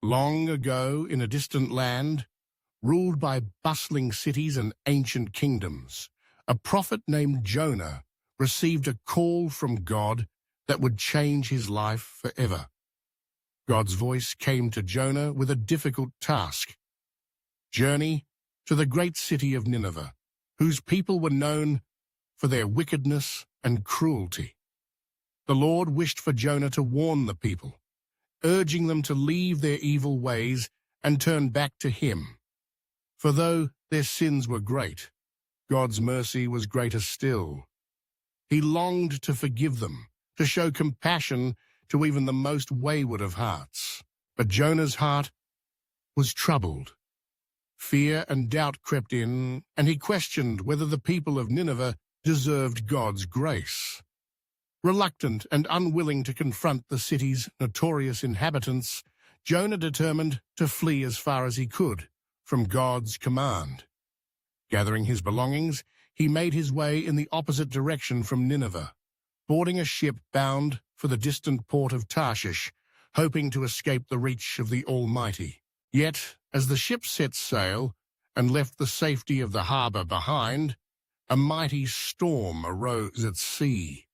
Long ago, in a distant land, ruled by bustling cities and ancient kingdoms, a prophet named Jonah received a call from God that would change his life forever. God's voice came to Jonah with a difficult task: journey to the great city of Nineveh, whose people were known for their wickedness and cruelty. The Lord wished for Jonah to warn the people, urging them to leave their evil ways and turn back to him. For though their sins were great, God's mercy was greater still. He longed to forgive them, to show compassion to even the most wayward of hearts. But Jonah's heart was troubled. Fear and doubt crept in, and he questioned whether the people of Nineveh deserved God's grace. Reluctant and unwilling to confront the city's notorious inhabitants, Jonah determined to flee as far as he could from God's command. Gathering his belongings, he made his way in the opposite direction from Nineveh, boarding a ship bound for the distant port of Tarshish, hoping to escape the reach of the Almighty. Yet, as the ship set sail and left the safety of the harbor behind, a mighty storm arose at sea.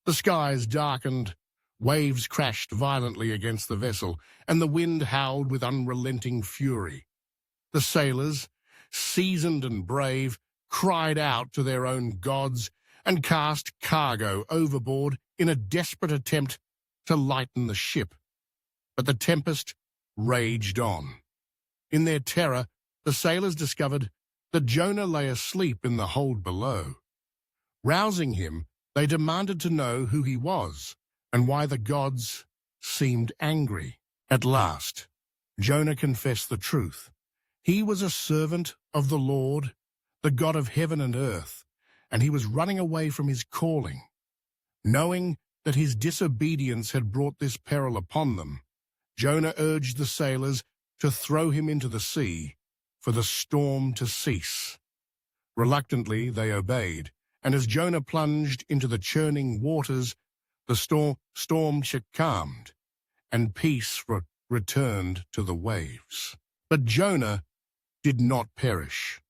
The skies darkened, waves crashed violently against the vessel, and the wind howled with unrelenting fury. The sailors, seasoned and brave, cried out to their own gods and cast cargo overboard in a desperate attempt to lighten the ship. But the tempest raged on. In their terror, the sailors discovered that Jonah lay asleep in the hold below. Rousing him, they demanded to know who he was and why the gods seemed angry. At last, Jonah confessed the truth. He was a servant of the Lord, the God of heaven and earth, and he was running away from his calling. Knowing that his disobedience had brought this peril upon them, Jonah urged the sailors to throw him into the sea for the storm to cease. Reluctantly, they obeyed, and as Jonah plunged into the churning waters, the storm calmed, and peace returned to the waves. But Jonah did not perish.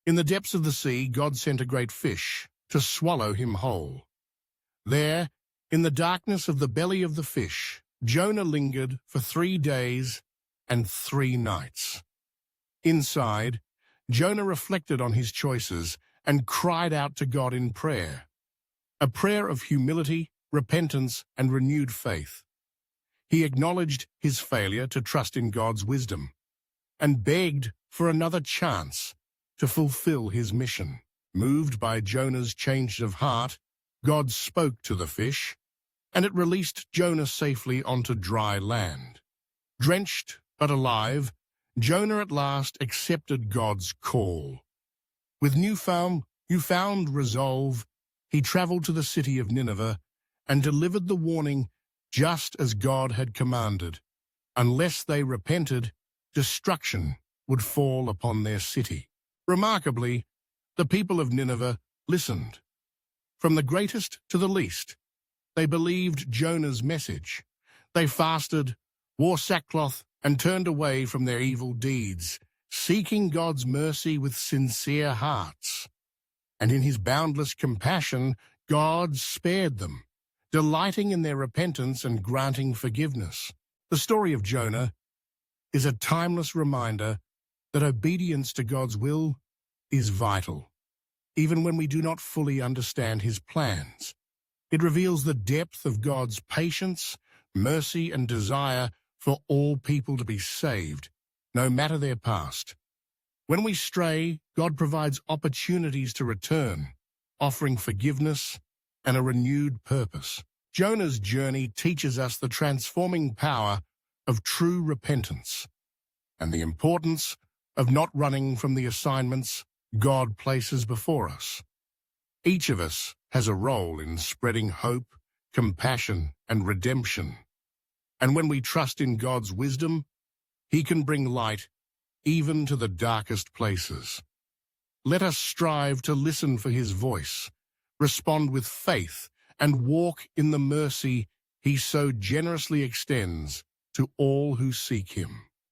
In the depths of the sea, God sent a great fish to swallow him whole. There, in the darkness of the belly of the fish, Jonah lingered for 3 days and 3 nights. Inside, Jonah reflected on his choices and cried out to God in prayer, a prayer of humility, repentance, and renewed faith. He acknowledged his failure to trust in God's wisdom and begged for another chance to fulfill his mission. Moved by Jonah's change of heart, God spoke to the fish, and it released Jonah safely onto dry land. Drenched but alive, Jonah at last accepted God's call. With newfound resolve, he traveled to the city of Nineveh and delivered the warning just as God had commanded. Unless they repented, destruction would fall upon their city. Remarkably, the people of Nineveh listened. From the greatest to the least, they believed Jonah's message. They fasted, wore sackcloth, and turned away from their evil deeds, seeking God's mercy with sincere hearts. And in his boundless compassion, God spared them, delighting in their repentance and granting forgiveness. The story of Jonah is a timeless reminder that obedience to God's will is vital, even when we do not fully understand his plans. It reveals the depth of God's patience, mercy, and desire for all people to be saved, no matter their past. When we stray, God provides opportunities to return, offering forgiveness and a renewed purpose. Jonah's journey teaches us the transforming power of true repentance and the importance of not running from the assignments God places before us. Each of us has a role in spreading hope, compassion, and redemption. And when we trust in God's wisdom, he can bring light even to the darkest places. Let us strive to listen for his voice, respond with faith, and walk in the mercy he so generously extends to all who seek him.